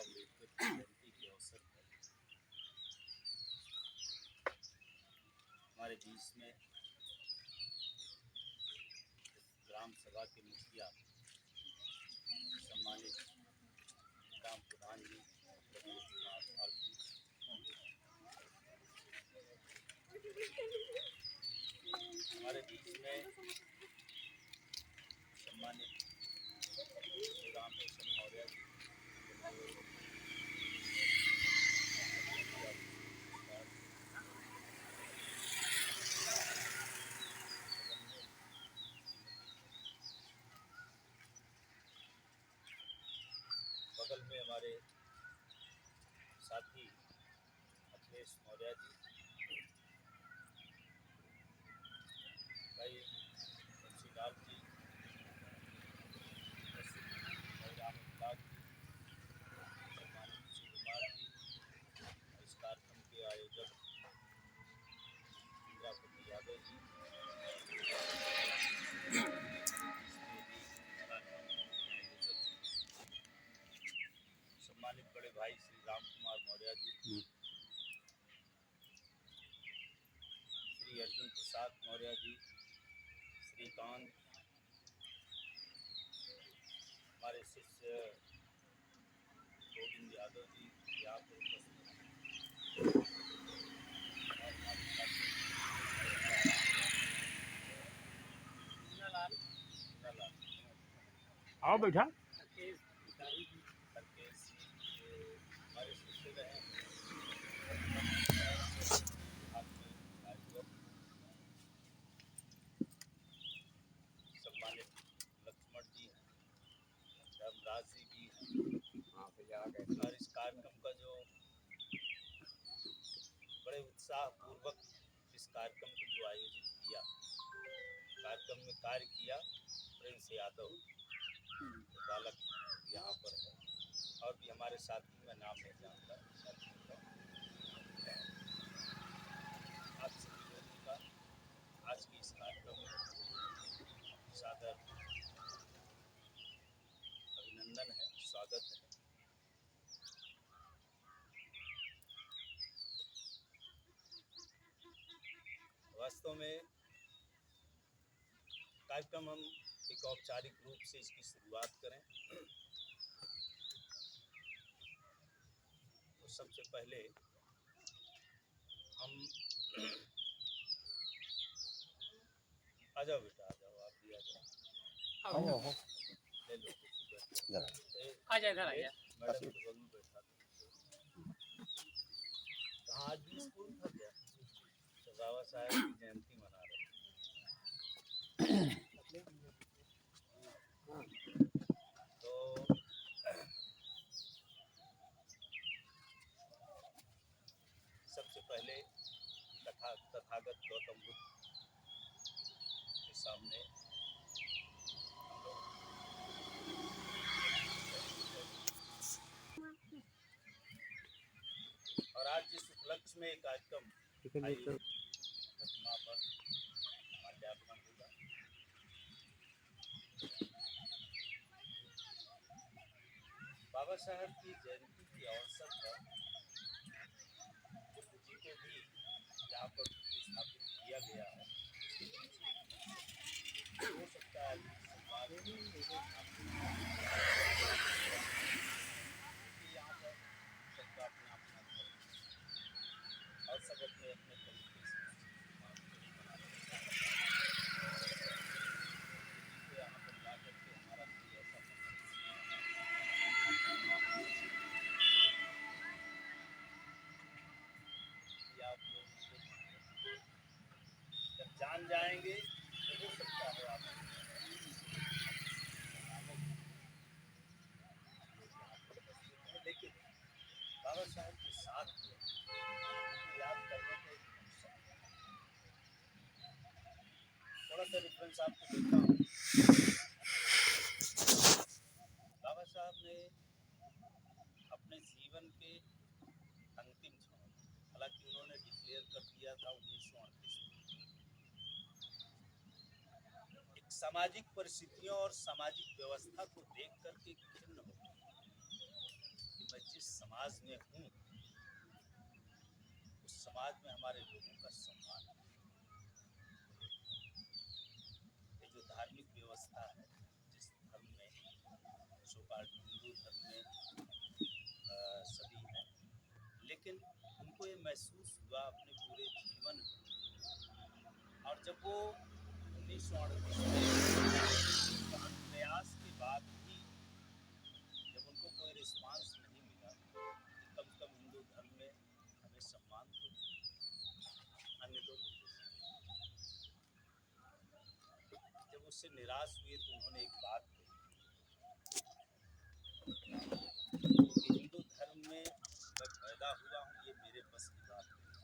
भीमराव अम्बेडकर की जयंती के अवसर पर हमारे बीच में ग्राम सभा के मुखिया सम्मानित ग्राम प्रधान जी रमेश कुमार पाल जी, हमारे बीच में सम्मानित राम किशन मौर्य जी, बगल में हमारे साथी अखिलेश मौर्य जी, भाई तुलसीलाल जी, राम जी, सम्मानित शिव कुमार जी, इस कार्यक्रम के आयोजक इंद्रापति यादव जी, सम्मानित बड़े भाई श्री राम कुमार मौर्य जी, श्री अर्जुन प्रसाद मौर्य जी, श्रीकांत, हमारे शिष्य गोविंद यादव जी यहाँ पर उपस्थित हैं और हमारे साथी आओ बैठा हरकेश जी हमारे शिष्य रहे सम्मानित लक्ष्मण जी हैं, धर्मराज जी भी हैं और इस कार्यक्रम का जो बड़े उत्साह पूर्वक इस कार्यक्रम को जो आयोजित किया, कार्यक्रम में कार्य किया प्रिंस यादव बालक यहाँ पर है और भी हमारे साथी में नाम नहीं जानता साथियों का। आप सभी लोगों का आज के इस कार्यक्रम में सादर अभिनंदन है, स्वागत है। वास्तव में कार्यक्रम हम एक औपचारिक रूप से इसकी शुरुआत करें तो सबसे पहले हम आ जाओ बेटा, आ जाओ, आप भी आ जाओ, ले लो कुर्सी बैठो, आ जाए इधर आ जा मैडम के बगल में बैठा दो। कहाँ आज भी स्कूल था क्या? तो बाबा साहब की जयंती मना रहे हैं। तो सबसे पहले तथागत गौतम बुद्ध के सामने हम लोग और आज जिस उपलक्ष्य में कार्यक्रम आयोजित प्रतिमा पर माल्यार्पण होगा, बाबा साहब की जयंती के अवसर पर बुद्ध जी को भी यहाँ पर स्थापित किया गया है। हो सकता है समाज में यहाँ पर सबका अपना अपना धर्म और सब अपने अपने तरीके से यहाँ पर ला करके हमारा कोई ऐसा कि आप लोग जब जान जाएंगे तो हो सकता है आप लेकिन बाबा साहब के साथ याद करने का एक अवसर। थोड़ा सा रेफरेंस आपको देता हूँ। बाबा साहब ने अपने जीवन के अंतिम क्षणों में, हालांकि उन्होंने डिक्लेयर कर दिया था 1938 में, एक सामाजिक परिस्थितियों और सामाजिक व्यवस्था को देख करके खिन्न हो कि मैं जिस समाज में हूँ उस समाज में हमारे लोगों का सम्मान है। ये जो धार्मिक व्यवस्था है जिस धर्म में सोकाल्ड हिंदू धर्म में सभी हैं, लेकिन उनको ये महसूस हुआ अपने पूरे जीवन में, और जब वो 1938 में प्रयास के बाद भी जब उनको कोई रिस्पांस नहीं मिला कि कम से कम हिंदू धर्म में हमें सम्मान तो अन्य लोग, जब उससे निराश हुए तो उन्होंने एक बात कही कि हिंदू धर्म में मैं पैदा हुआ हूँ, ये मेरे बस की बात नहीं,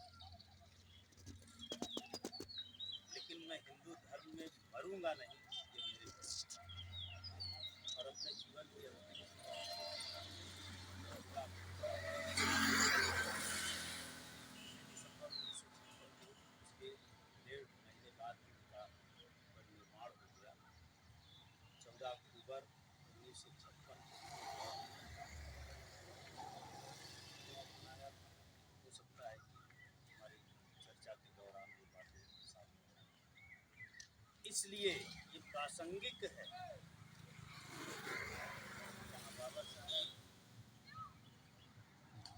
लेकिन मैं हिंदू धर्म में मरूंगा नहीं, ये मेरे बस की बात है। और अपने जीवन के दिसंबर 1956 को उसके 1.5 महीने बाद उनका निर्माण हो गया। 14 अक्टूबर 1956 मनाया। हो सकता है कि हमारी चर्चा के दौरान ये बातें सामने आएं, इसलिए ये प्रासंगिक है। जहाँ बाबा साहब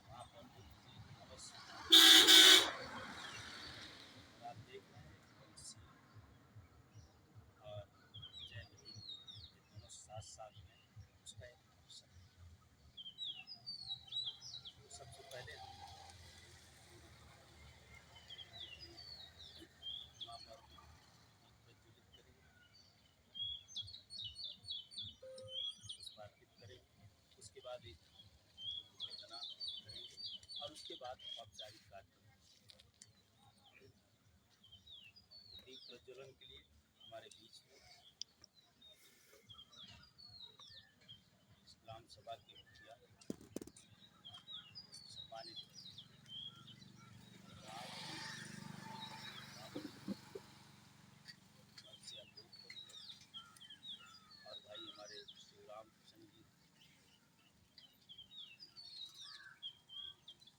वहाँ पर अवश्य आप देख रहे हैं बंसी और जय भीम ये दोनों साथ साथ में उसका एक फंक्शन है। तो सबसे पहले हम वहाँ पर प्रज्वलित करेंगे, पुष्पार्पित करेंगे, उसके बाद एक वंदना करेंगे और उसके बाद औपचारिक कार्यक्रम। दीप प्रज्वलन के लिए हमारे बीच में ग्राम सभा के मुखिया सम्मानित और भाई हमारे शिवराम कृष्ण जी,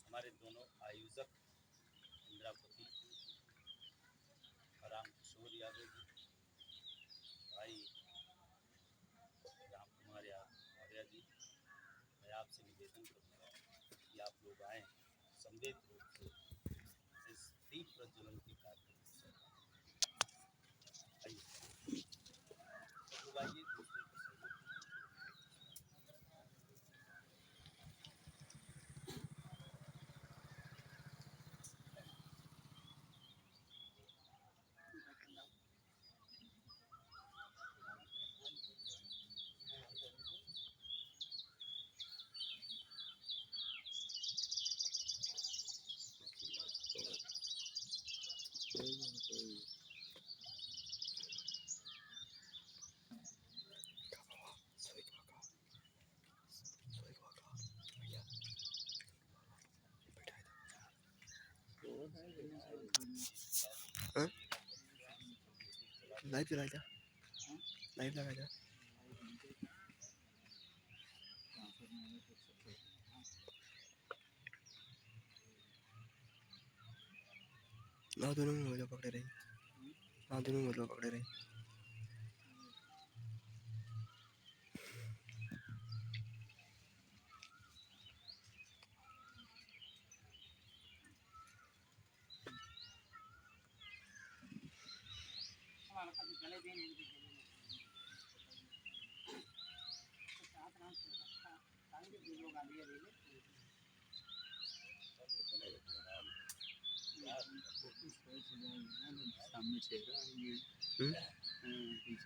हमारे दोनों आयोजक इंद्रापति राम किशोर यादव जी, भाई राम कुमार मौर्य जी, मैं आपसे निवेदन करूँगा कि आप लोग आएँ संवेद रूप से इस दीप प्रज्वलन के कार्यक्रम में आइए, सब लोग आइए, दूसरे को सहयोग लाइव चला जा, लाइव लगा जा। ना दोनों में मतलब पकड़े रही, ना दोनों में मतलब पकड़े रही।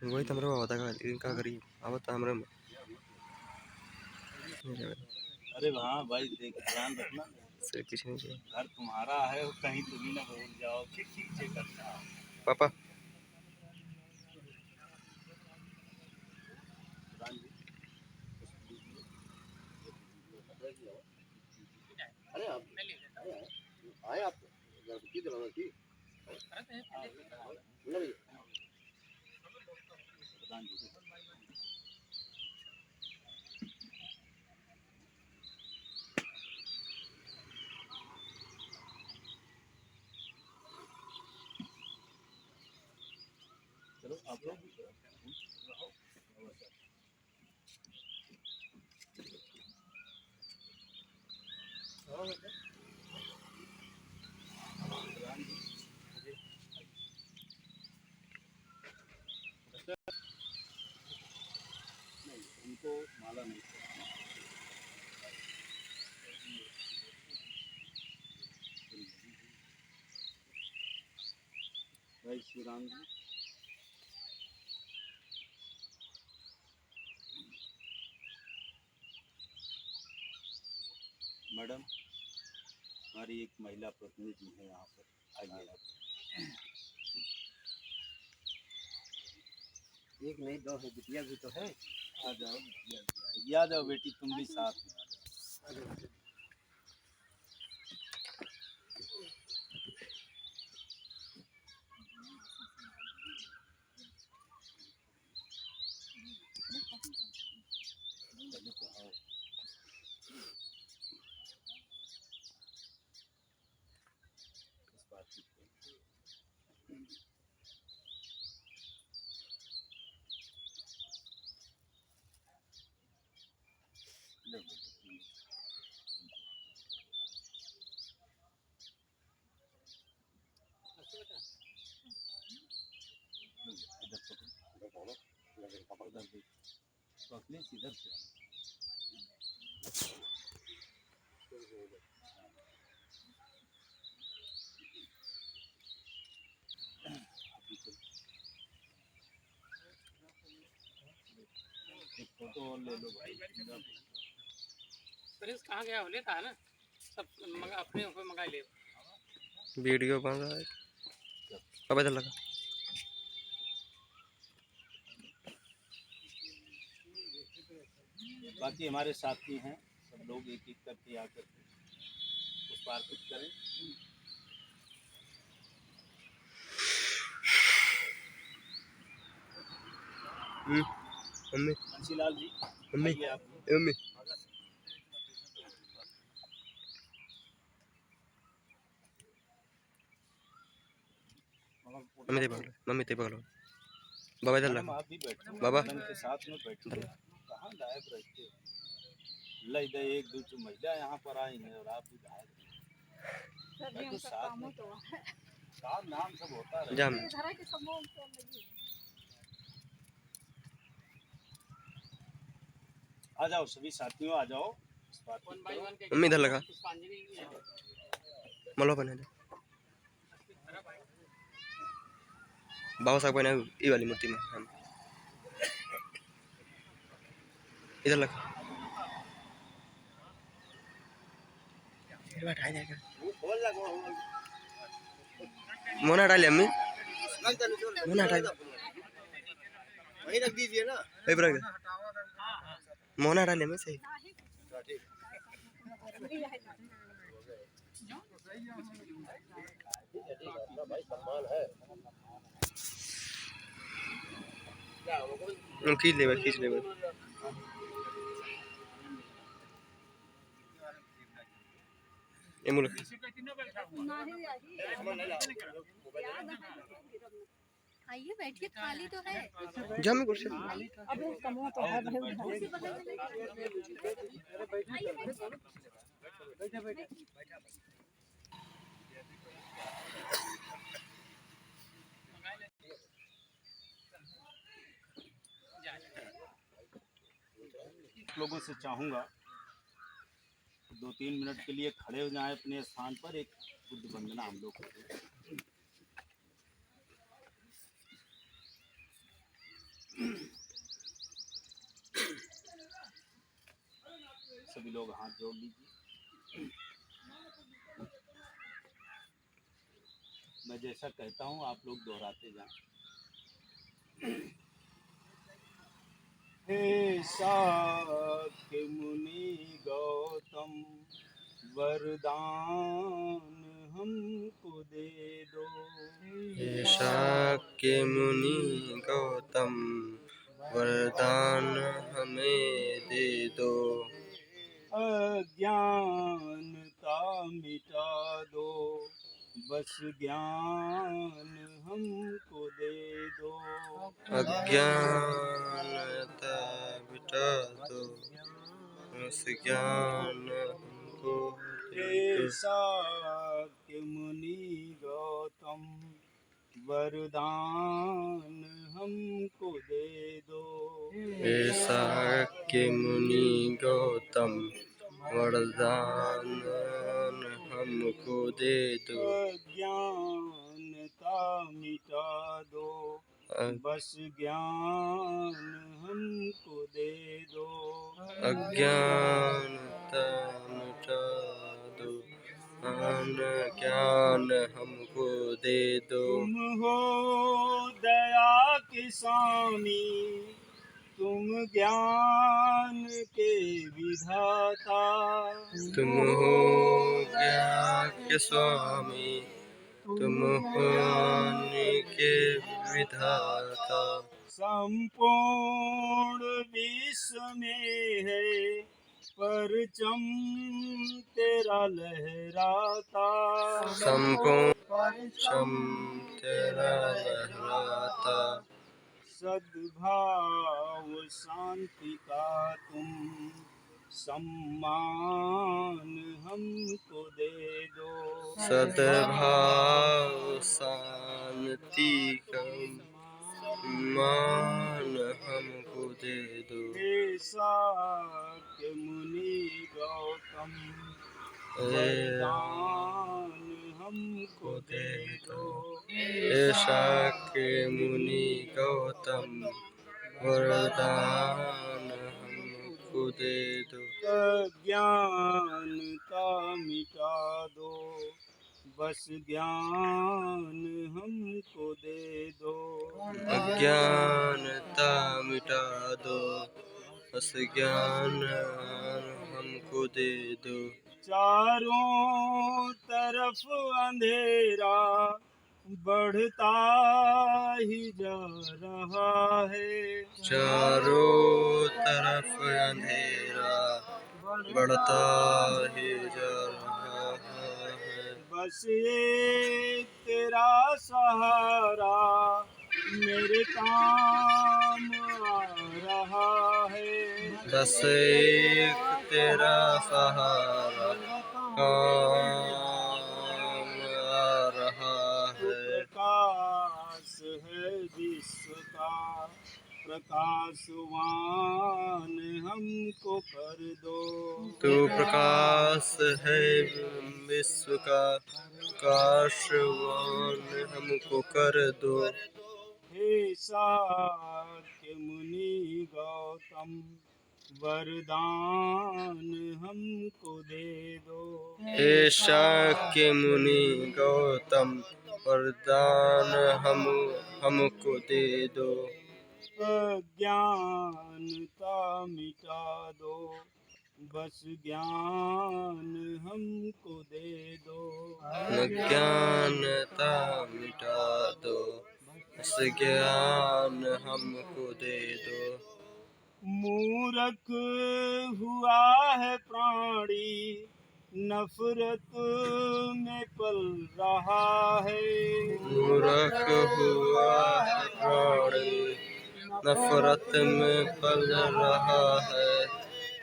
वही तमरे बाबा था इनका करी अब तमरे में। अरे हाँ भाई देख ध्यान रखना, सिर पीछे नहीं चाहिए। घर तुम्हारा है और कहीं तुम ना भूल जाओ कि ठीक से करना। पापा अरे आप आए आप की दिलाना थी नहीं आप लोग भी रहो। नहीं, उनको माला नहीं जय श्री राम जी। मैडम, हमारी एक महिला प्रतिनिधि है यहाँ पर, आइए आप। एक नहीं दो है, बिटिया भी तो है। आ जाओ बिटिया भी आएगी। आ जाओ बेटी, तुम भी साथ में आ जाओ। पहले तो आओ। इस बातचीत को लो बेटी, इधर पकड़ो, उधर देख, पकड़े इधर से अभी तो एक फोटो और ले लो भाई। प्रिंस कहाँ गया हो, लेता है ना सब मंगा, अपने ऊपर मंगा ले। वीडियो बन रहा है, अब इधर लगा। बाकी हमारे साथी हैं सब लोग, एक एक करके आकर पुष्प अर्पित करें। मम्मी बंसीलाल जी, मम्मी आइए आप। मम्मी मम्मी ते पकड़ो, मम्मी ते पकड़ो। बाबा इधर मैडम लगा। आप भी बैठो, बाबा। मैडम के साथ में बैठो। कहाँ गायब रहते हो? लई दे एक दो ठो महिला यहाँ पर आई हैं और आप भी गायब। बैठो साथ में, काम नाम सब होता रहे। जाम आ जाओ सभी साथियों, आ जाओ। इस बात वन को बाई करो। वन के मम्मी इधर लगा। पुष्पांजलि malo pa na bawa sa pa na iwali मूर्ति में हम इधर लग मोना डाले अम्मी मोना डाले वहीं रख दीजिए ना। मोना डाले में सही भाई सम्मान है। खींच ले ये मुल्क आइए बैठिए, खाली तो है। जाम में कुर्सी अबे समूह तो है भाई। लोगों से चाहूँगा 2-3 मिनट के लिए खड़े हो जाएं अपने स्थान पर, एक बुद्ध वंदना हम लोग करें। सभी लोग हाथ जोड़ लीजिए। मैं जैसा कहता हूँ आप लोग दोहराते जाएं। हे शाक्य मुनि गौतम, वरदान हमको दे दो। शाक्य मुनि गौतम वरदान हमें दे दो। अज्ञानता मिटा दो, बस ज्ञान हमको दे दो। अज्ञानता मिटा दो, बस ज्ञान हमको दे दो। शाक्य मुनि गौतम वरदान हमको दे दो। हे शाक्य मुनि गौतम वरदान हमको दे दो। अज्ञानता मिटा दो, बस ज्ञान हमको दे दो। अज्ञानता मिटा दो, ज्ञान हमको दे दो। तुम हो दया के स्वामी, तुम ज्ञान के विधाता। तुम हो ज्ञान के स्वामी, तुम हो ज्ञान के विधाता। संपूर्ण विश्व में है परचम तेरा लहराता। संपूर्ण परचम तेरा लहराता। सद्भाव शांति का तुम सम्मान हमको दे दो। सद्भाव शांति का मान हमको दे दो। हे शाक्य मुनि गौतम वरदान हमको दे दो। हे शाक्य मुनि गौतम वरदान हमको दे दो। अज्ञानता मिटा दो, बस ज्ञान हमको दे दो। अज्ञानता मिटा दो, बस ज्ञान हमको दे दो। चारों तरफ अंधेरा बढ़ता ही जा रहा है। चारों तरफ अंधेरा बढ़ता ही जा रहा है। बस एक तेरा सहारा मेरे काम आ रहा है। बस एक तेरा सहारा काम आ रहा है। प्रकाश है विश्व का प्रकाशवान हमको कर दो। तू प्रकाश है विश्व का प्रकाशवान हमको कर दो। हे शाक्य मुनि गौतम वरदान हमको दे दो। हे शाक्य मुनि गौतम वरदान हमको दे दो। अज्ञानता मिटा दो, बस ज्ञान हमको दे दो। अज्ञानता मिटा दो, बस ज्ञान हमको दे दो। मूर्ख हुआ है प्राणी नफरत में पल रहा है। मूर्ख हुआ है प्राणी नफरत में पल रहा है।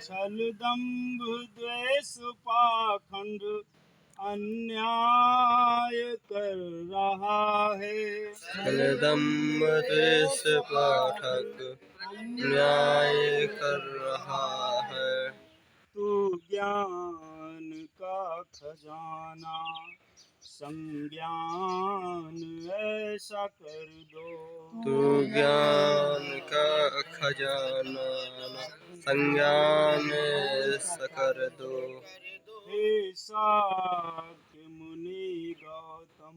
छल दंभ द्वेष पाखंड अन्याय कर रहा है। छलदम्भ द्वेष पाठक न्याय कर रहा है। तू ज्ञान का खजाना संज्ञान ऐसा कर दो। तू ज्ञान का खजाना संज्ञान ऐसा कर दो। हे शाक्य मुनि गौतम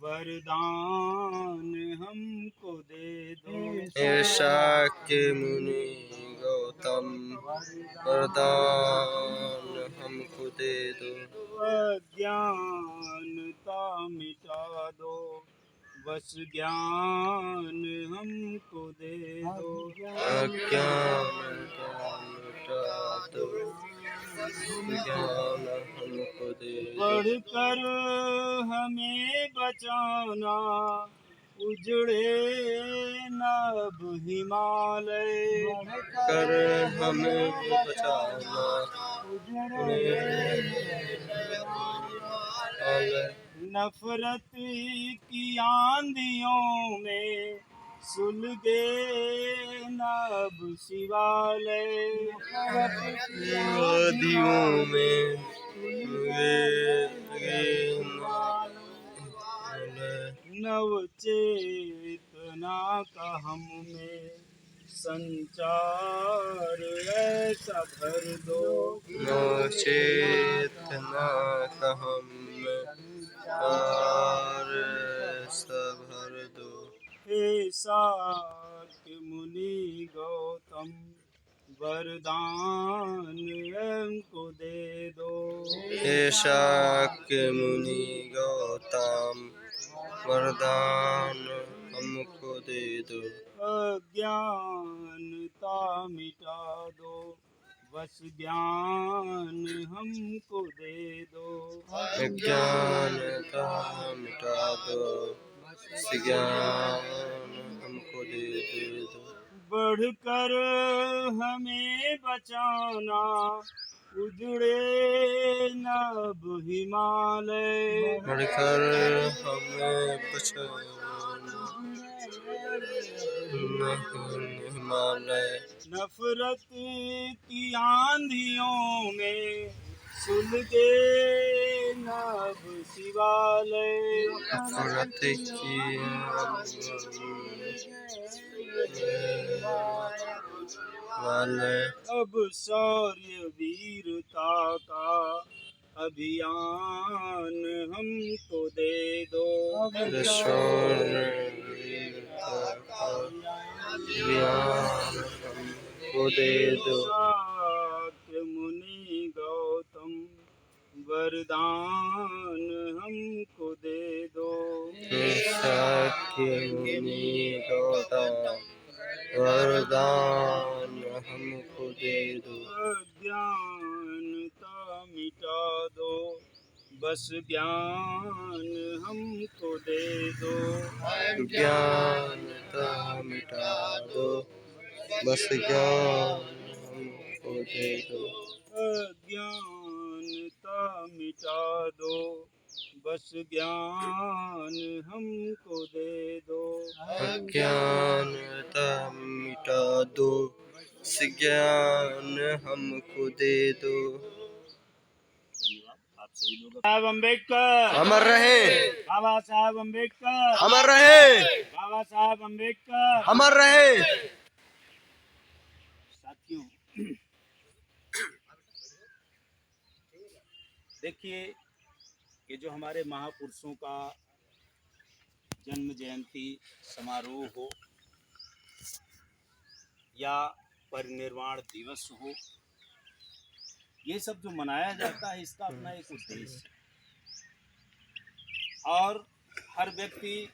वरदान हमको दे दो। हे शाक्य मुनि गौतम वरदान हमको दे दो। अज्ञानता मिटा दो, बस ज्ञान हमको दे दो। अज्ञानता मिटा दो, ज्ञान हमको हमको दे दो। बढ़कर हमें बचाना, उजड़े नभ हिमालय। कर हमें बचाना, नफरत की आंधियों में सुलगे नभ शिवालय। नदियों में नव चेतना का हम में संचार ऐसा भर दो। चेतना का हम और सब भर दो। हे शाक्य मुनि गौतम, वरदान हमको दे दो। हे शाक्य मुनि गौतम, वरदान हमको दे दो। अज्ञानता मिटा दो, बस ज्ञान हमको दे दो। अज्ञानता मिटा दो, ज्ञान हमको दे दो। बढ़कर हमें बचाना, उजड़े नभ हिमालय। बढ़कर हमें बचाना, हिमालय। नफरत की आंधियों में सुलगे नभ शिवालय। नफरत की हिमालय। अब शौर्य वीरता का अभियान हमको दे दो। ज्ञान हमको दे दो। शाक्य मुनि गौतम, वरदान हमको दे दो। शाक्य मुनि गौतम, वरदान हमको दे दो। अज्ञानता मिटा दो, बस ज्ञान हमको दे दो। ज्ञानता मिटा दो, बस ज्ञान हमको दे दो। अज्ञानता मिटा दो, बस ज्ञान हमको दे दो। अज्ञानता मिटा दो, ज्ञान हमको दे दो। साहब अम्बेडकर अमर रहे, बाबा साहब अम्बेडकर अमर रहे, बाबा साहब अम्बेडकर। अमर रहे। साथियों, देखिए ये जो हमारे महापुरुषों का जन्म जयंती समारोह हो या परिनिर्वाण दिवस हो, ये सब जो मनाया जाता है इसका अपना एक उद्देश्य है। और हर व्यक्ति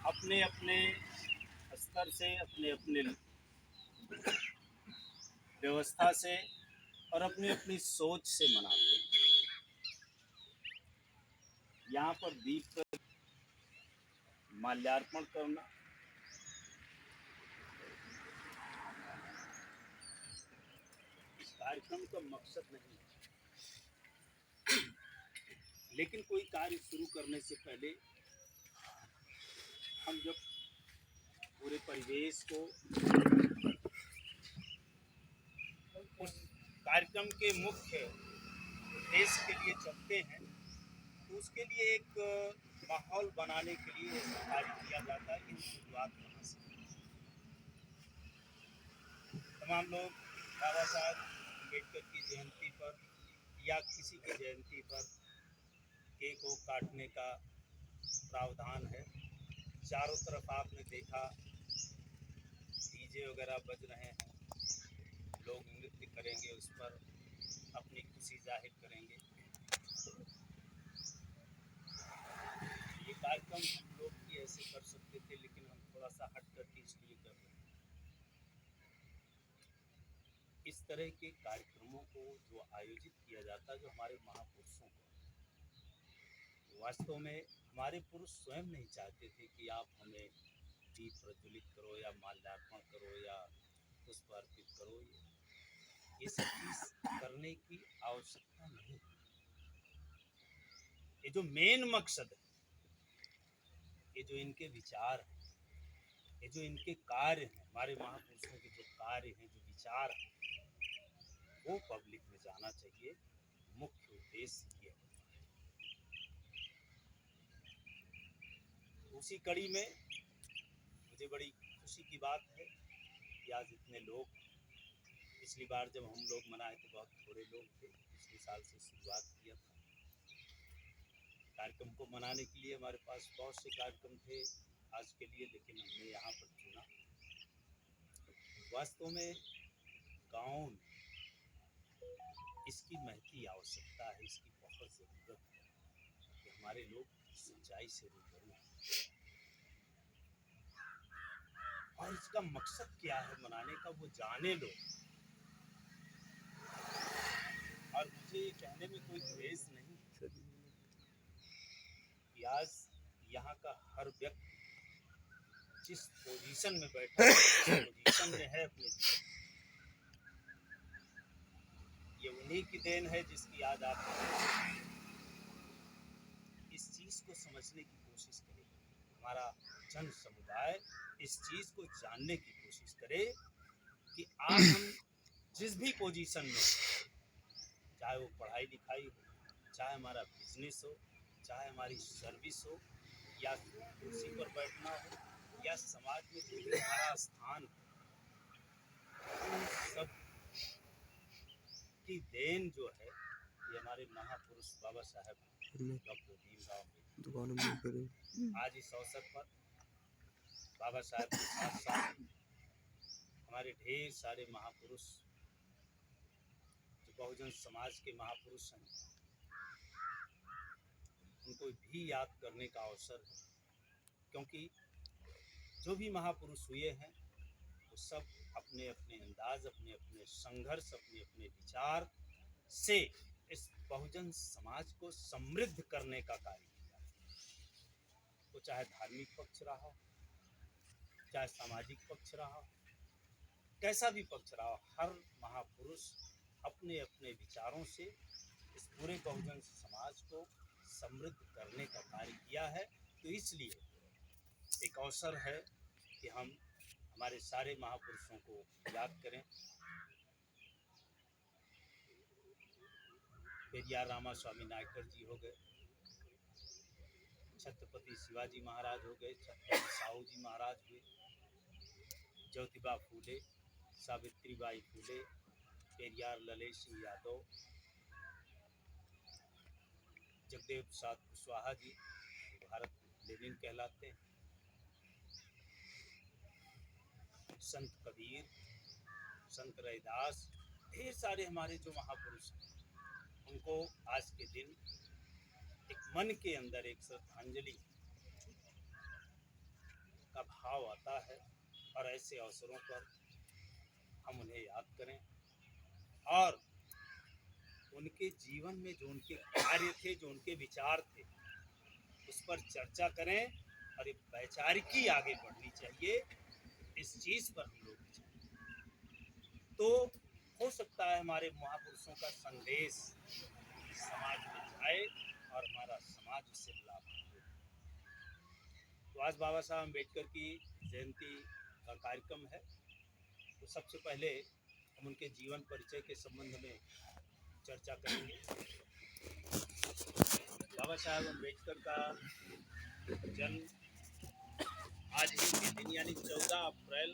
अपने अपने स्तर से, अपने अपने व्यवस्था से और अपनी अपनी सोच से मनाते हैं। यहाँ पर दीप कर माल्यार्पण करना, इस कार्यक्रम का मकसद नहीं है, लेकिन कोई कार्य शुरू करने से पहले हम जब पूरे परिवेश को उस कार्यक्रम के मुख्य उद्देश्य के लिए चलते हैं, तो उसके लिए एक माहौल बनाने के लिए कार्य किया जाता है कि शुरुआत कहाँ से। तमाम लोग बाबा साहब अम्बेडकर की जयंती पर या किसी की जयंती पर केक को काटने का प्रावधान है। चारों तरफ आपने देखा डीजे वगैरह बज रहे हैं, लोग नृत्य करेंगे, उस पर अपनी खुशी जाहिर करेंगे। ये कार्यक्रम हम लोग भी ऐसे कर सकते थे, लेकिन हम थोड़ा सा हट करके इसलिए कर रहे हैं इस तरह के कार्यक्रमों को जो आयोजित किया जाता है, जो हमारे महापुरुषों को, वास्तव में हमारे पुरुष स्वयं नहीं चाहते थे कि आप हमें दीप प्रज्वलित करो या माल्यार्पण करो या पुष्प अर्पित करो। ये सब चीज करने की आवश्यकता नहीं। ये जो मेन मकसद है, ये जो इनके विचार हैं, ये जो इनके कार्य हैं, हमारे महापुरुषों के जो कार्य हैं, जो विचार हैं, वो पब्लिक में जाना चाहिए। मुख्य उद्देश्य ये है। उसी कड़ी में मुझे बड़ी खुशी की बात है कि आज इतने लोग, पिछली बार जब हम लोग मनाए तो बहुत थोड़े लोग थे। पिछले साल से शुरुआत किया था कार्यक्रम को मनाने के लिए। हमारे पास बहुत से कार्यक्रम थे आज के लिए, लेकिन हमने यहाँ पर चुना। वास्तव में गाँव में इसकी महती आवश्यकता है, इसकी बहुत ज़रूरत है कि हमारे लोग सच्चाई से रूबरू हैं। और इसका मकसद क्या है मनाने का, वो जाने लोग। और मुझे ये कहने में कोई द्वेष नहीं कि आज यहाँ का हर व्यक्ति जिस पोजीशन में बैठा है, जिस पोजीशन में है अपने, ये उन्हीं की देन है जिसकी आज आप इस चीज को समझने की कोशिश करें। हमारा जन समुदाय इस चीज को जानने की कोशिश करे कि आज हम जिस भी पोजीशन में, चाहे वो पढ़ाई लिखाई हो, चाहे हमारा बिजनेस हो, चाहे हमारी सर्विस हो, या कुर्सी पर बैठना हो, या समाज में जो भी हमारा स्थान हो, उन सब की देन जो है ये हमारे महापुरुष बाबा साहेब डॉक्टर भीमराव अम्बेडकर। आज इस अवसर पर बाबा साहेब के साथ साथ हमारे ढेर सारे महापुरुष, जो बहुजन समाज के महापुरुष हैं, उनको भी याद करने का अवसर है। क्योंकि जो भी महापुरुष हुए हैं वो सब अपने अपने अंदाज, अपने अपने संघर्ष, अपने अपने विचार से इस बहुजन समाज को समृद्ध करने का कार्य किया। वो चाहे धार्मिक पक्ष रहा हो, चाहे सामाजिक पक्ष रहा हो, कैसा भी पक्ष रहा हो, हर महापुरुष अपने अपने विचारों से इस पूरे बहुजन समाज को समृद्ध करने का कार्य किया है। तो इसलिए एक अवसर है कि हम हमारे सारे महापुरुषों को याद करें। पेरियार रामास्वामी नायकर जी हो गए, छत्रपति शिवाजी महाराज हो गए, छत्रपति साहू जी महाराज हुए, ज्योतिबा फूले, सावित्रीबाई फूले, पेरियार ललेश सिंह यादव, जगदेव प्रसाद कुशवाहा जी, भारत लेनिन कहलाते हैं, संत कबीर, संत रैदास, ढेर सारे हमारे जो महापुरुष हैं, उनको आज के दिन एक मन के अंदर एक श्रद्धांजलि का भाव आता है। और ऐसे अवसरों पर हम उन्हें याद करें और उनके जीवन में जो उनके कार्य थे, जो उनके विचार थे, उस पर चर्चा करें। और एक वैचारिकी आगे बढ़नी चाहिए, इस चीज़ पर हम लोग विचार, तो हो सकता है हमारे महापुरुषों का संदेश समाज में जाए और हमारा समाज उससे लाभ हो। तो आज बाबा साहब अम्बेडकर की जयंती का कार्यक्रम है। तो सबसे पहले हम उनके जीवन परिचय के संबंध में चर्चा करेंगे। बाबा साहब अम्बेडकर का जन्म आज ही के दिन यानी 14 अप्रैल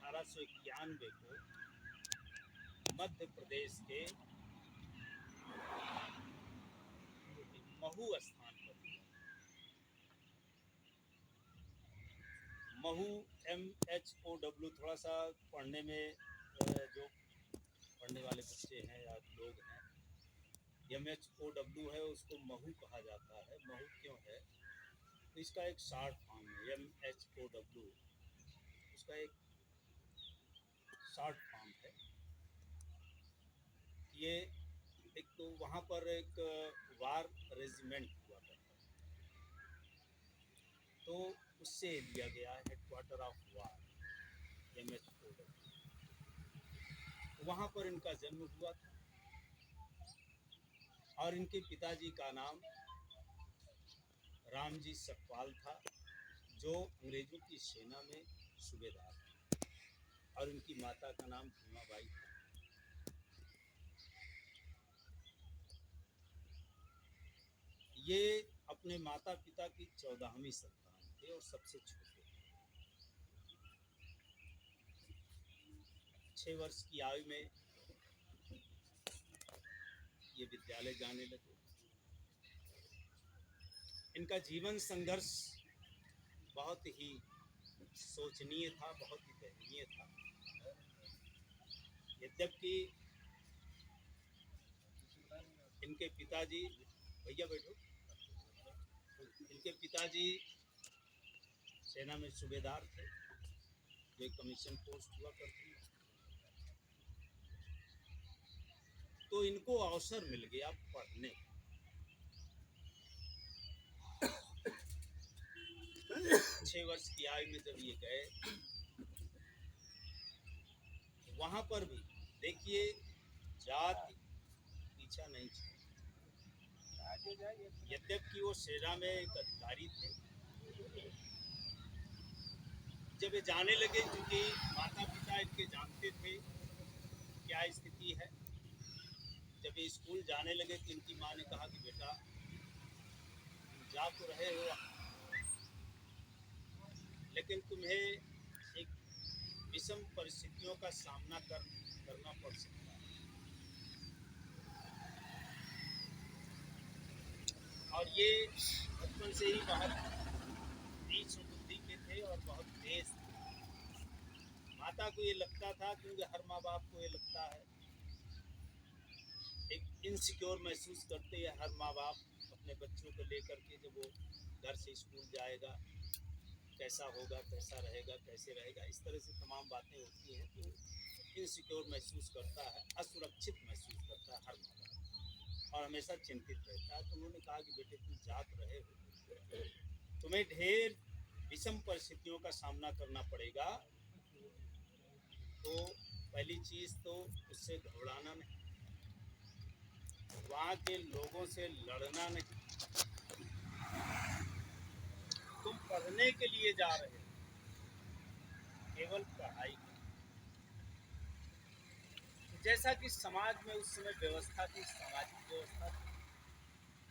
1891 को मध्य प्रदेश के महू स्थान पर हुआ। महू MHOW, थोड़ा सा पढ़ने में जो पढ़ने वाले बच्चे हैं या लोग हैं, MHOW है, उसको महू कहा जाता है। महू क्यों है? तो इसका एक शॉर्ट फॉर्म है। MHOW उसका एक शॉर्ट फॉर्म है। वहाँ पर एक वार रेजिमेंट हुआ करता था, तो उससे लिया गया हेडक्वार्टर ऑफ वार MS ओडर। वहाँ पर इनका जन्म हुआ था और इनके पिताजी का नाम रामजी सकपाल था, जो अंग्रेजों की सेना में सूबेदार थे, और इनकी माता का नाम भीमाबाई था। ये अपने माता पिता की 14वीं संतान थे और सबसे छोटे। 6 वर्ष की आयु में ये विद्यालय जाने लगे। इनका जीवन संघर्ष बहुत ही सोचनीय था, बहुत ही दयनीय था। यद्यपि इनके पिताजी, भैया बैठो, इनके पिताजी सेना में सूबेदार थे, जो एक कमीशन पोस्ट हुआ करती है, तो इनको अवसर मिल गया पढ़ने। 6 वर्ष की आयु में जब ये गए, वहां पर भी देखिए जाति पीछा नहीं छोड़ा। यद्यपि वो सेना में एक अधिकारी थे, जब ये जाने लगे, क्योंकि माता पिता इनके जानते थे क्या स्थिति है, जब ये स्कूल जाने लगे तो इनकी माँ ने कहा कि बेटा तुम जा तो रहे हो, लेकिन तुम्हें एक विषम परिस्थितियों का सामना करना पड़ सकता है। और ये बचपन से ही बहुत तीक्ष्ण बुद्धि के थे और बहुत तेज थे। माता को ये लगता था, क्योंकि हर माँ बाप को ये लगता है, एक इनसिक्योर महसूस करते हैं हर माँ बाप अपने बच्चों को लेकर के, जब वो घर से स्कूल जाएगा कैसा होगा, कैसा रहेगा, कैसे रहेगा, इस तरह से तमाम बातें होती हैं। तो इनसिक्योर महसूस करता है, असुरक्षित महसूस करता है हर माँ बाप, और हमेशा चिंतित रहता है। तो उन्होंने कहा कि बेटे तुम जा तो रहे हो, तुम्हें ढेर विषम परिस्थितियों का सामना करना पड़ेगा, तो पहली चीज तो उससे घबराना नहीं, वहाँ के लोगों से लड़ना नहीं। तुम पढ़ने के लिए जा रहे हो, केवल पढ़ाई के। जैसा कि समाज में उस समय व्यवस्था थी, सामाजिक व्यवस्था थी।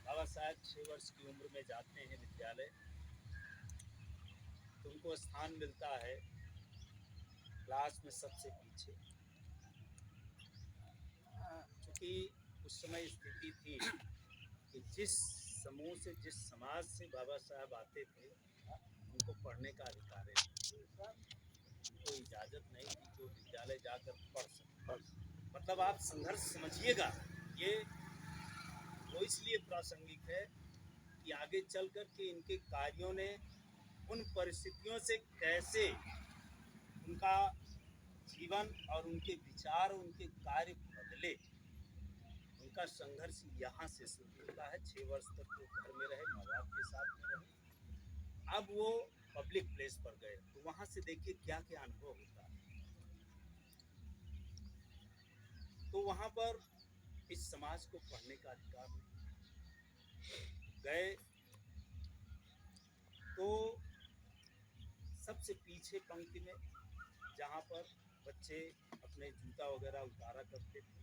बाबा साहब 6 वर्ष की उम्र में जाते हैं विद्यालय, तुमको स्थान मिलता है क्लास में सबसे पीछे, क्योंकि उस समय स्थिति थी कि जिस समूह से, जिस समाज से बाबा साहब आते थे, उनको पढ़ने का अधिकार है, उनको इजाज़त नहीं थी कि वो विद्यालय जाकर पढ़ सकते। मतलब आप संघर्ष समझिएगा, ये वो इसलिए प्रासंगिक है कि आगे चल कर के इनके कार्यों ने उन परिस्थितियों से कैसे उनका जीवन और उनके विचार, उनके कार्य बदले। उनका संघर्ष यहाँ से शुरू होता है। 6 वर्ष तक वो घर में रहे, माँ बाप के साथ में रहे, अब वो पब्लिक प्लेस पर गए, तो वहाँ से देखिए क्या क्या अनुभव होता है। तो वहाँ पर इस समाज को पढ़ने का अधिकार नहीं। गए तो सबसे पीछे पंक्ति में, जहाँ पर बच्चे अपने जूता वगैरह उतारा करते थे,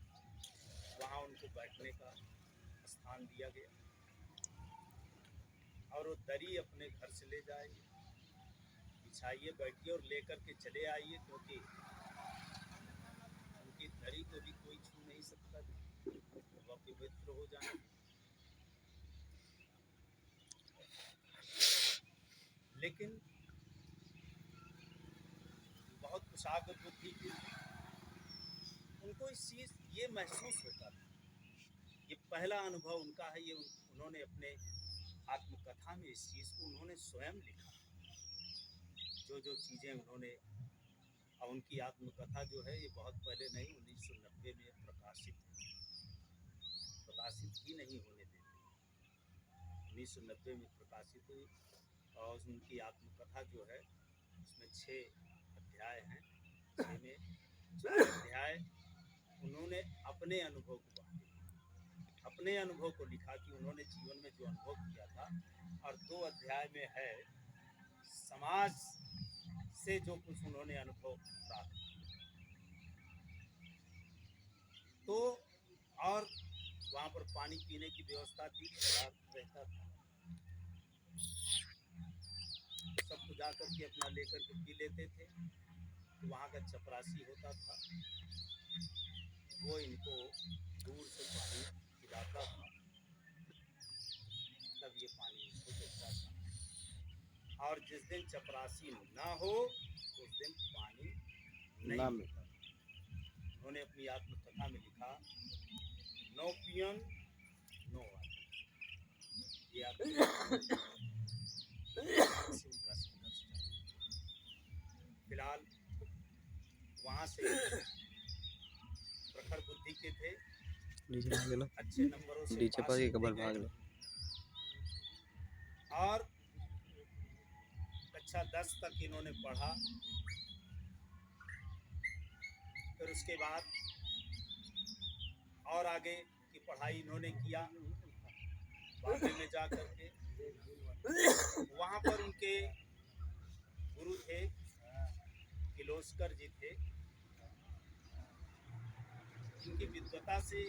वहाँ उनको बैठने का स्थान दिया गया, और वो दरी अपने घर से ले जाइए, बिछाइए, बैठिए और लेकर के चले आइए, क्योंकि उनकी दरी को भी कोई छू नहीं सकता, वह पवित्र हो जाए। लेकिन बहुत कुशाग्र बुद्धि की, उनको इस चीज़ ये महसूस होता था, ये पहला अनुभव उनका है, ये उन्होंने अपने आत्मकथा में इस चीज़ को उन्होंने स्वयं लिखा, जो चीज़ें उन्होंने। और उनकी आत्मकथा जो है ये बहुत पहले नहीं, 1990 में प्रकाशित ही नहीं होने देते। 1990 में प्रकाशित हुई और उनकी आत्मकथा जो है उसमें 6 अध्याय हैं। 6 में 4 अध्याय उन्होंने अपने अनुभव को बांटे, अपने अनुभव को लिखा कि उन्होंने जीवन में जो अनुभव किया था, और 2 अध्याय में है समाज से जो कुछ उन्होंने अनुभव प्राप्त किया। तो और वहाँ पर पानी पीने की व्यवस्था थी, रहता था, सबको जाकर के अपना लेकर के पी लेते थे। तो वहाँ का चपरासी होता था, वो इनको दूर से पानी पिलाता था, तब ये पानी इनको देता था। और जिस दिन चपरासी ना हो उस दिन पानी नहीं मिलता। उन्होंने अपनी आत्मकथा में लिखा, नो पियन नो वाटर। ये उनका संघर्ष फिलहाल वहाँ से प्रखर बुद्धि के थे, नीचे भाग लेना, अच्छे नंबरों से नीचे पास पर होते कबर गए। भाग ले। और कक्षा 10 तक इन्होंने पढ़ा। फिर उसके बाद और आगे की पढ़ाई इन्होंने किया बॉम्बे में जा करके। वहाँ पर उनके गुरु थे, किर्लोस्कर जी थे। इनकी विद्वता से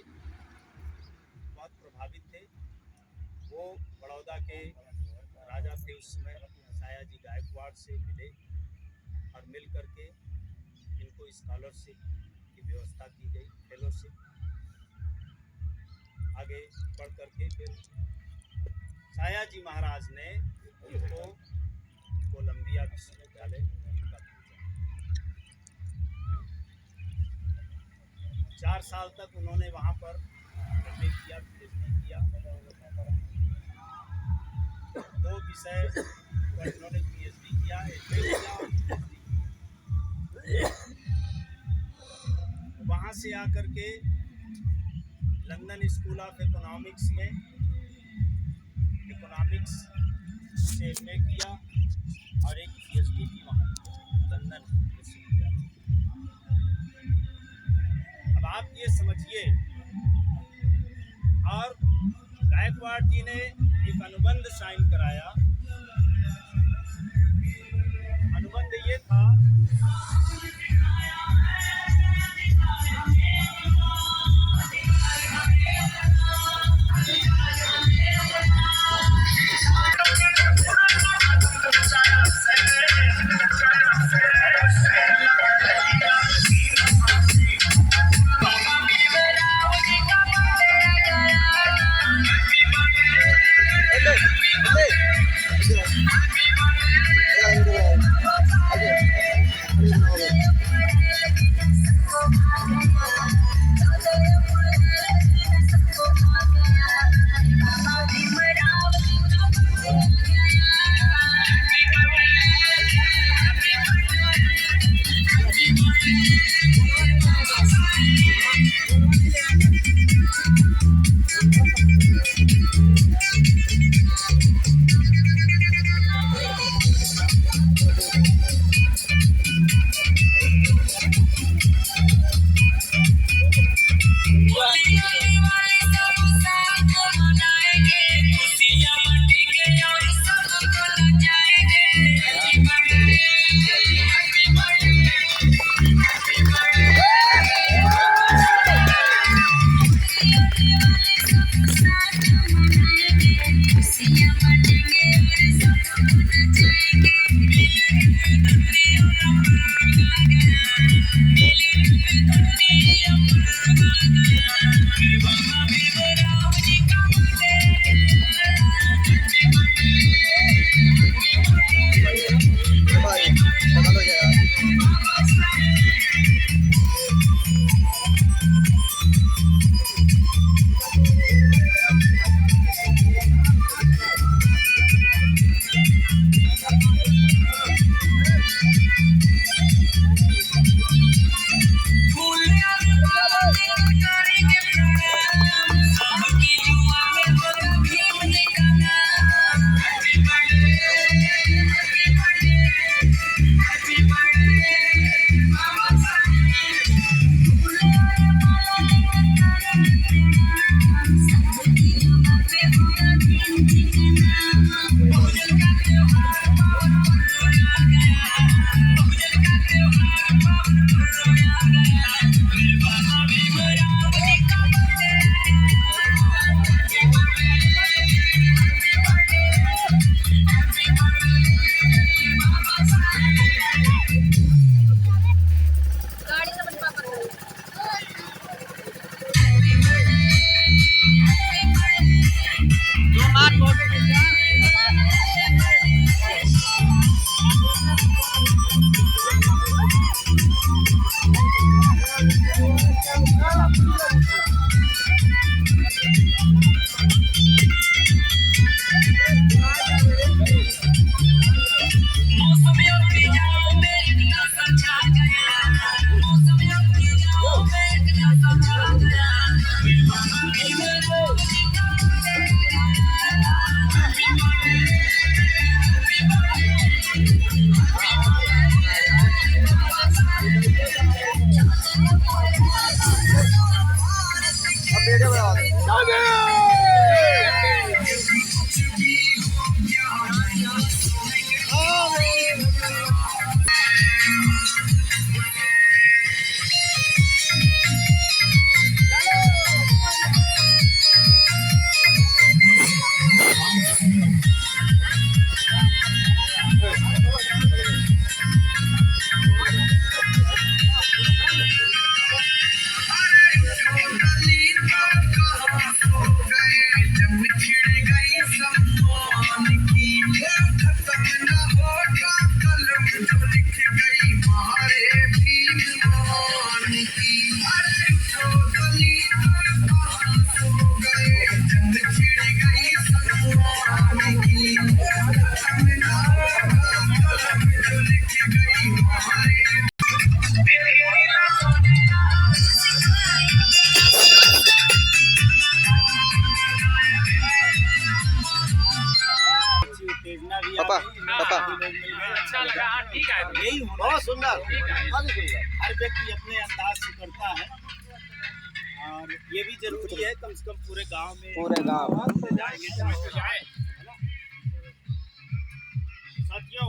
बहुत प्रभावित थे। वो बड़ौदा के राजा थे उस समय, सयाजी गायकवाड़ से मिले और मिल करके इनको स्कॉलरशिप की व्यवस्था की गई, फेलोशिप। आगे पढ़ करके फिर सयाजी महाराज ने इनको कोलंबिया विश्वविद्यालय का भेजा। 4 साल तक उन्होंने वहाँ पर किया, PhD किया। 2 विषय पर उन्होंने PhD किया, MA किया और PhD किया। वहाँ से आकर के लंदन स्कूल ऑफ इकोनॉमिक्स में इकोनॉमिक्स से MA किया और एक PhD भी वहाँ किया, लंदन विश्वविद्यालय। अब आप ये समझिए, और गायकवाड़ जी ने एक अनुबंध साइन कराया। अनुबंध ये था उत्तेजना भी पापा, आ गई, पापा। काफी लोग मिल गए, अच्छा लगा। हाँ ठीक है। यही होना बहुत सुंदर, ठीक है। बहुत सुंदर। हर व्यक्ति अपने अंदाज से करता है और ये भी जरूरी है कम से कम पूरे गांव में पूरे गांव। से जाएंगे तो जाए। साथियों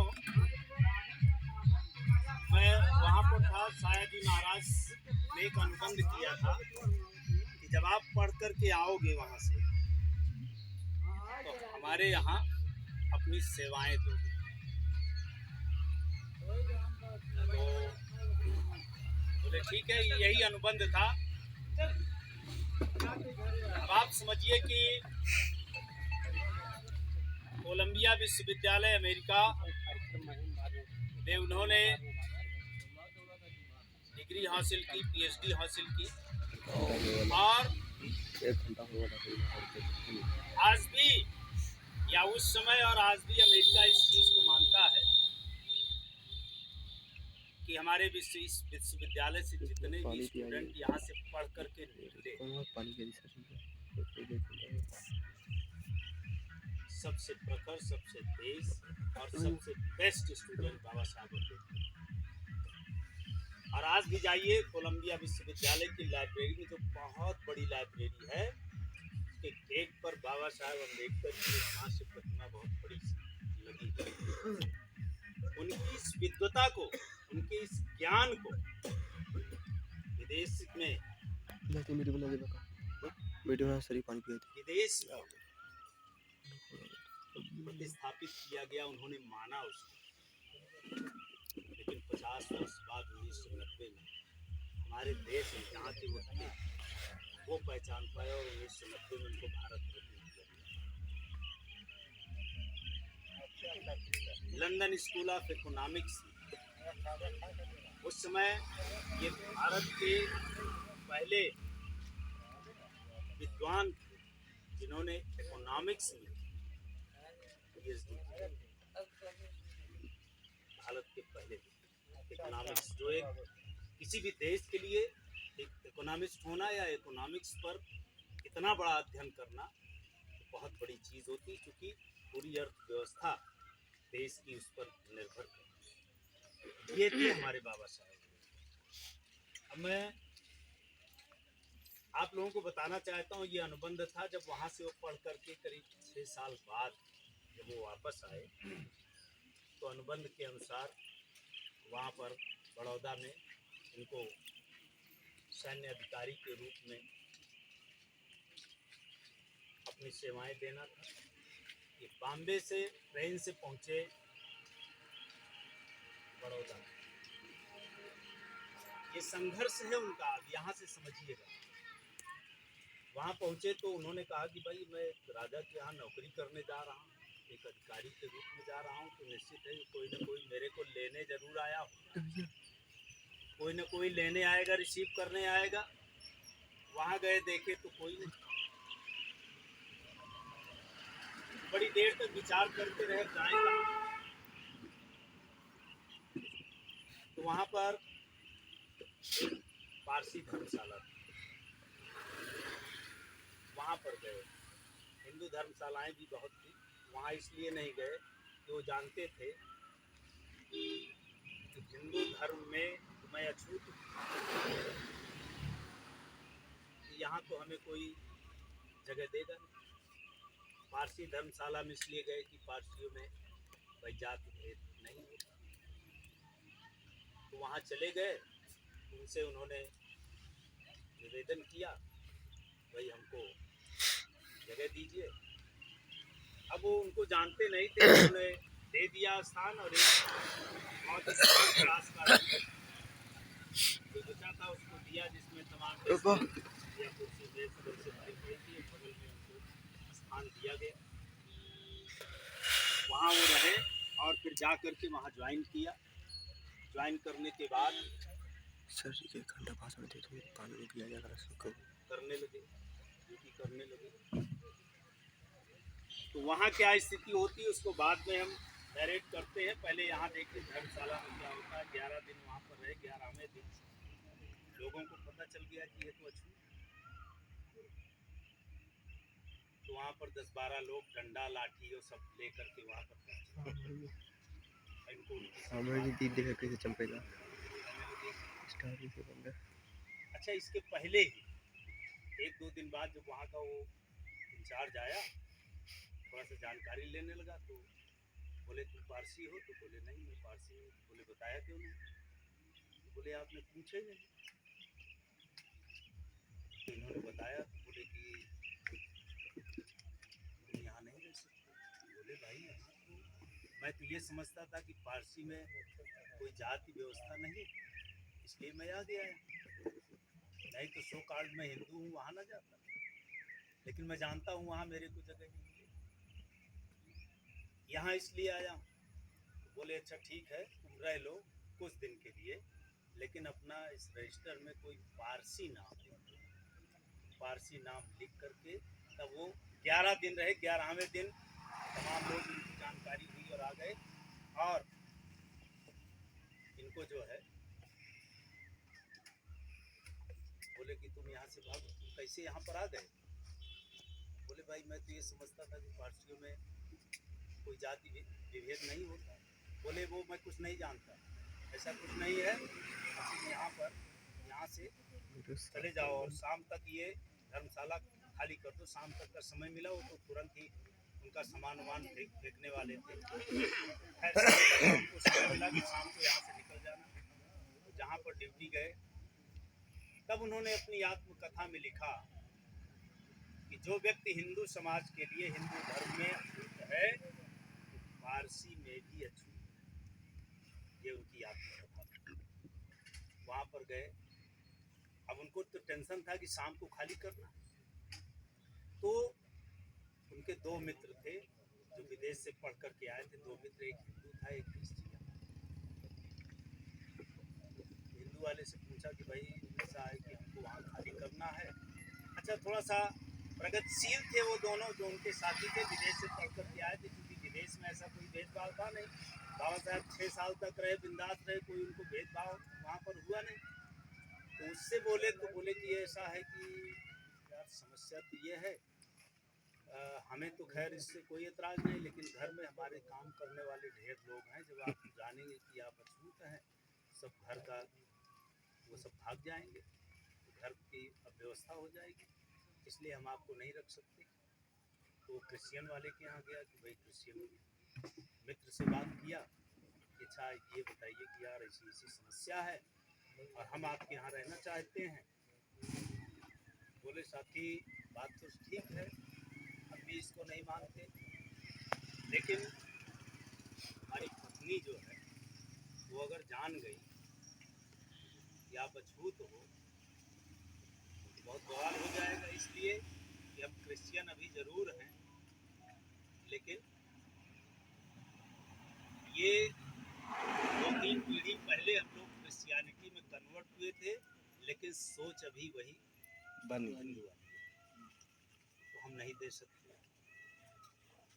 मैं वहाँ पर था, शायद ही महाराज ने एक अनुबंध किया था कि जब आप पढ़ करके आओगे वहाँ से तो हमारे यहाँ अपनी सेवाएं दोगे। तो बोले ठीक है, यही अनुबंध था। अब आप समझिए कि कोलंबिया विश्वविद्यालय अमेरिका में उन्होंने डिग्री हासिल की, पीएचडी हासिल की और 1 घंटा हो गया। आज भी या उस समय और आज भी अमेरिका इस चीज को मानता है कि हमारे इस विश्वविद्यालय से जितने भी स्टूडेंट यहाँ से पढ़ करके निकले सबसे प्रखर, सबसे तेज और सबसे बेस्ट स्टूडेंट बाबा साहब होते। और आज भी जाइए कोलंबिया विश्वविद्यालय की लाइब्रेरी में, जो बहुत बड़ी लाइब्रेरी है, उसके गेट पर बाबा साहब अम्बेडकर की एक कांस्य प्रतिमा बहुत बड़ी लगी है। उनकी इस विद्वता को, उनके इस ज्ञान को विदेश में विदेश में प्रतिस्थापित किया गया, उन्होंने माना उसको। लेकिन 50 वर्ष बाद 1990 में हमारे देश में जहाँ थे वो थे, वो पहचान पाए और 1990 में उनको भारत रत्न दिया। लंदन स्कूल ऑफ इकोनॉमिक्स, उस समय ये भारत के पहले विद्वान थे जिन्होंने इकोनॉमिक्स में पीएचडी किया। भारत के पहले इकोनॉमिक्स, जो एक किसी भी देश के लिए एक इकोनॉमिस्ट होना या इकोनॉमिक्स पर इतना बड़ा अध्ययन करना बहुत बड़ी चीज़ होती है, क्योंकि पूरी अर्थव्यवस्था देश की उस पर निर्भर करती है। ये थे हमारे बाबा साहब। अब मैं आप लोगों को बताना चाहता हूँ, ये अनुबंध था जब वहाँ से वो पढ़ करके करीब 6 साल बाद जब वो वापस आए तो अनुबंध के अनुसार वहाँ पर बड़ौदा में इनको सैन्य अधिकारी के रूप में अपनी सेवाएं देना था। ये बॉम्बे से ट्रेन से पहुँचे बड़ौदा। ये संघर्ष है उनका, आप यहाँ से समझिएगा। वहाँ पहुँचे तो उन्होंने कहा कि भाई मैं राजा के यहाँ नौकरी करने जा रहा हूँ, एक अधिकारी के रूप में जा रहा हूँ, तो निश्चित है कोई ना कोई मेरे को लेने जरूर आया हो, कोई ना कोई लेने आएगा, रिसीव करने आएगा। वहाँ गए, देखे तो कोई नहीं। बड़ी देर तक विचार करते रहे जाएं कहाँ। तो वहाँ पर पारसी धर्मशाला थी। पर गए। हिंदू धर्मशालाएं भी बहुत थी, वहाँ इसलिए नहीं गए कि वो जानते थे कि हिंदू धर्म में मैं अछूत हूँ, यहाँ तो हमें कोई जगह देगा नहीं। पारसी धर्मशाला में इसलिए गए कि पारसियों में भाई जाति भेद नहीं होता। तो वहाँ चले गए, उनसे उन्होंने निवेदन किया भाई हमको जगह दीजिए। अब वो उनको जानते नहीं थे, उन्होंने दे दिया स्थान और एक बहुत ही सरल क्लास का जो बचा था उसको दिया, जिसमें तमाम या कुर्सी मेज सब से भरी हुई थी, बगल में उनको स्थान दिया गया। वहाँ वो रहे और फिर जा करके वहाँ ज्वाइन किया। ज्वाइन करने के बाद सर जी के घंटा भाषण देते हुए कानूनी किया जाएगा सबको करने लगे, ड्यूटी करने लगे। तो वहाँ क्या स्थिति होती है उसको बाद में हम डायरेक्ट करते हैं। पहले यहाँ देखिए धर्मशाला में क्या होता है। 11 दिन वहाँ पर रहे। 11वें दिन लोगों को पता चल गया कि ये तो अछूत। तो वहाँ पर 10-12 लोग डंडा लाठी और सब लेकर के वहाँ पर इनको हमारे जी दीदी देखा कैसे चमकेगा स्टार से बंदा। अच्छा, इसके पहले ही 1-2 दिन बाद जब वहाँ का वो इंचार्ज आया, थोड़ा सा जानकारी लेने लगा, तो बोले तुम पारसी हो? तो बोले नहीं मैं पारसी हूँ। बोले बताया क्यों नहीं? तो बोले आपने पूछे नहीं। तो इन्होंने बताया, तो बोले कि तुम यहाँ नहीं रह सकते। बोले भाई मैं तो ये समझता था कि पारसी में कोई जाति व्यवस्था नहीं, इसलिए मैं आ गया। नहीं तो सो कार्ड में हिंदू हूँ वहाँ ना जाता, लेकिन मैं जानता हूँ वहाँ मेरे को जगह नहीं मिलेगी, यहाँ इसलिए आया हूँ। तो बोले अच्छा ठीक है तुम रह लो कुछ दिन के लिए, लेकिन अपना इस रजिस्टर में कोई पारसी नाम लिख दो। पारसी नाम लिख करके तब वो 11 दिन रहे। 11वें दिन तमाम लोग इनकी जानकारी हुई और आ गए, और इनको जो है बोले कि तुम यहाँ से भागो। तुम कैसे यहाँ पर आ गए? बोले भाई मैं तो ये समझता था कि पारसियों में कोई जाति विभेद नहीं होता। बोले वो मैं कुछ नहीं जानता, ऐसा कुछ नहीं है। तुम यहाँ से चले जाओ और शाम तक ये धर्मशाला खाली कर दो। शाम तक का समय मिला, वो तो तुरंत ही उनका सामान वामान फेंकने वाले थे। खैर उनको समय मिला कि शाम को यहाँ से निकल जाना। तो जहाँ पर ड्यूटी गए तब उन्होंने अपनी आत्मकथा में लिखा कि जो व्यक्ति हिंदू समाज के लिए हिंदू धर्म में अछूत है, पारसी में भी अछूत है। ये उनकी आत्मकथा। वहाँ पर गए, अब उनको तो टेंशन था कि शाम को खाली करना। तो उनके 2 मित्र थे जो विदेश से पढ़ करके आए थे। 2 मित्र, एक हिंदू था एक क्रिश्चियन। हिंदू वाले से पूछा कि भाई ऐसा है कि हमको वहाँ खाली करना है। अच्छा, थोड़ा सा प्रगतिशील थे वो दोनों जो उनके साथी थे, विदेश से पढ़ करके आए थे, क्योंकि विदेश में ऐसा कोई भेदभाव था नहीं। बाबा साहब 6 साल तक रहे, बिंदास रहे, कोई उनको भेदभाव वहाँ पर हुआ नहीं। तो उससे बोले तो बोले कि ऐसा है कि यार समस्या तो ये है, हमें तो खैर इससे कोई एतराज़ नहीं, लेकिन घर में हमारे काम करने वाले ढेर लोग हैं। जब आप जानेंगे कि आप अछूत हैं, सब घर का वो सब भाग जाएंगे, तो घर की अव्यवस्था हो जाएगी, इसलिए हम आपको नहीं रख सकते। तो क्रिश्चियन वाले के यहाँ गया कि भाई क्रिश्चियन मित्र से बात किया कि अच्छा ये बताइए कि यार ऐसी ऐसी समस्या है और हम आपके यहाँ रहना चाहते हैं। बोले साथी बात तो ठीक है, हम भी इसको नहीं मानते, लेकिन हमारी पत्नी जो है वो अगर जान गई कि आप अछूत हो तो बहुत बवाल हो जाएगा। इसलिए कि हम क्रिश्चियन अभी जरूर हैं, लेकिन ये 2-3 पीढ़ी पहले हम लोग क्रिश्चियनिटी में कन्वर्ट हुए थे, लेकिन सोच अभी वही हिंदू वाली है, तो हम नहीं दे सकते।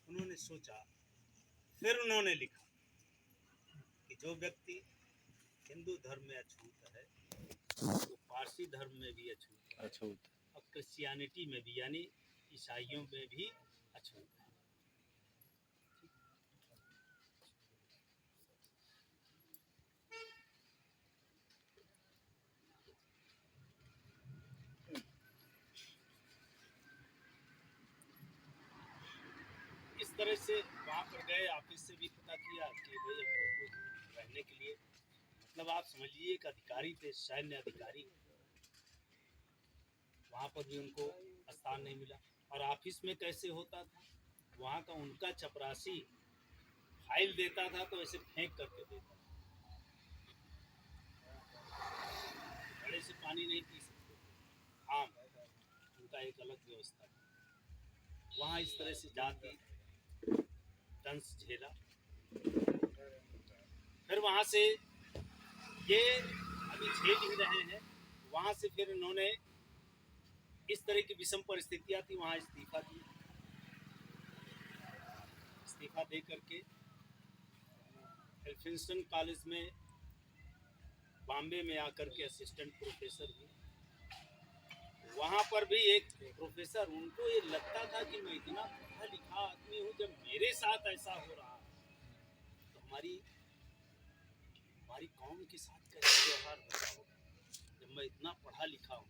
उन्होंने सोचा, फिर उन्होंने लिखा कि जो व्यक्ति हिंदू धर्म में अछूत है वो पारसी धर्म में भी अछूत है और क्रिश्चियनिटी में भी, यानी ईसाइयों में भी अछूत है। इस तरह से वहाँ पर गए, ऑफिस से भी पता किया कि भाई हमको कुछ रहने के लिए, मतलब आप समझिए एक अधिकारी थे, सैन्य अधिकारी, वहाँ पर भी उनको स्थान नहीं मिला। और ऑफिस में कैसे होता था, वहाँ का उनका चपरासी फाइल देता था तो ऐसे फेंक करके देता था, घड़े से पानी नहीं पी सकते, आम उनका एक अलग व्यवस्था था। वहाँ इस तरह से जाति दंश झेला। फिर वहाँ से ये अभी झेल ही रहे हैं, वहाँ से फिर इन्होंने इस तरह की विषम परिस्थितियाँ थी, वहाँ इस्तीफा दिया। इस्तीफा दे करके एल्फिंस्टन कॉलेज में बॉम्बे में आकर के असिस्टेंट प्रोफेसर हुए। वहाँ पर भी एक प्रोफेसर, उनको ये लगता था कि मैं इतना पढ़ा लिखा आदमी हूँ, जब मेरे साथ ऐसा हो रहा है तो हमारी कौम के साथ कैसे व्यवहार होता होगा। जब मैं इतना पढ़ा लिखा हूँ,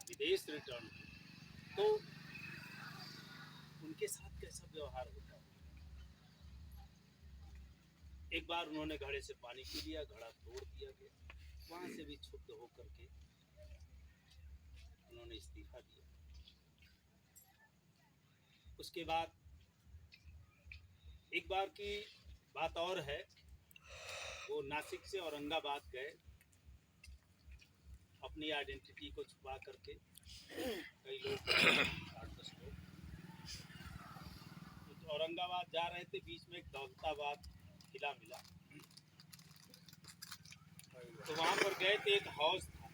विदेश रिटर्न हूँ, तो उनके साथ कैसा व्यवहार होता होगा। एक बार उन्होंने घड़े से पानी पी लिया, घड़ा तोड़ दिया गया, वहाँ से भी क्षुब्ध होकर के उन्होंने इस्तीफा दिया। उसके बाद एक बार की बात और है, वो नासिक से औरंगाबाद गए अपनी आइडेंटिटी को छुपा करके, कई लोग 8-10 लोग तो औरंगाबाद जा रहे थे, बीच में एक दौलताबाद किला मिला, तो वहाँ पर गए थे, एक हौज था,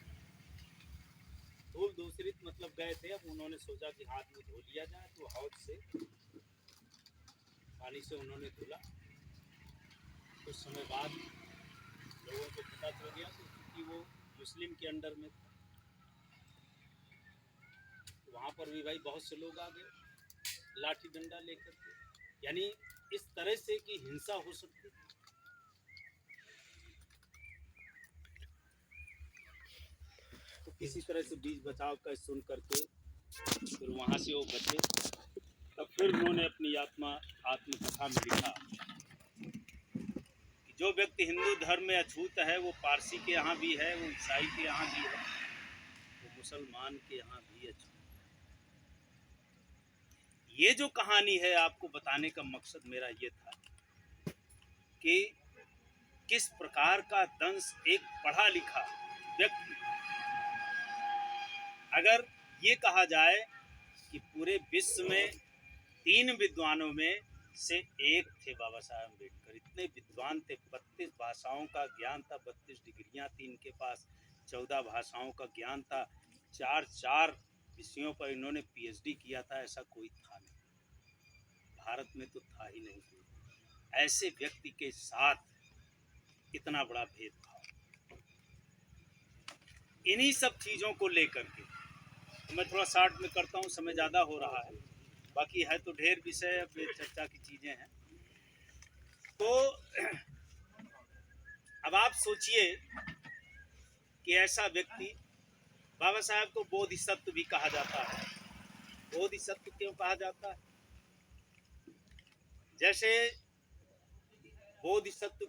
धूल दूसरित मतलब गए थे। अब उन्होंने सोचा कि हाथ में धो लिया जाए, तो हौज से पानी से उन्होंने धुला। कुछ समय बाद लोगों को पता चल गया कि वो मुस्लिम के अंडर में था। वहाँ पर भी भाई बहुत से लोग आ गए लाठी डंडा लेकर के, यानी इस तरह से कि हिंसा हो सकती थी। तो किसी तरह से बीच बचाव का सुन करके फिर वहाँ से वो बचे। तब फिर उन्होंने अपनी आत्मकथा में लिखा कि जो व्यक्ति हिंदू धर्म में अछूत है, वो पारसी के यहाँ भी है, वो ईसाई के यहाँ भी है, वो मुसलमान के यहाँ भी अछूत। ये जो कहानी है, आपको बताने का मकसद मेरा ये था कि किस प्रकार का दंश एक पढ़ा लिखा व्यक्ति, अगर ये कहा जाए कि पूरे विश्व में 3 विद्वानों में से एक थे बाबा साहब अम्बेडकर। इतने विद्वान थे, 32 भाषाओं का ज्ञान था, 32 डिग्रियां थी इनके पास, 14 भाषाओं का ज्ञान था, 4 विषयों पर इन्होंने पीएचडी किया था। ऐसा कोई था नहीं, भारत में तो था ही नहीं कोई। ऐसे व्यक्ति के साथ इतना बड़ा भेदभाव, इन्हीं सब चीज़ों को लेकर के मैं थोड़ा शॉर्ट में करता हूँ, समय ज़्यादा हो रहा है, बाकी है तो ढेर विषय, अपने चर्चा की चीज़ें हैं। तो अब आप सोचिए कि ऐसा व्यक्ति, बाबा साहब को बोधिसत्व भी कहा जाता है। बोधिसत्व क्यों कहा जाता है? जैसे बोधिसत्व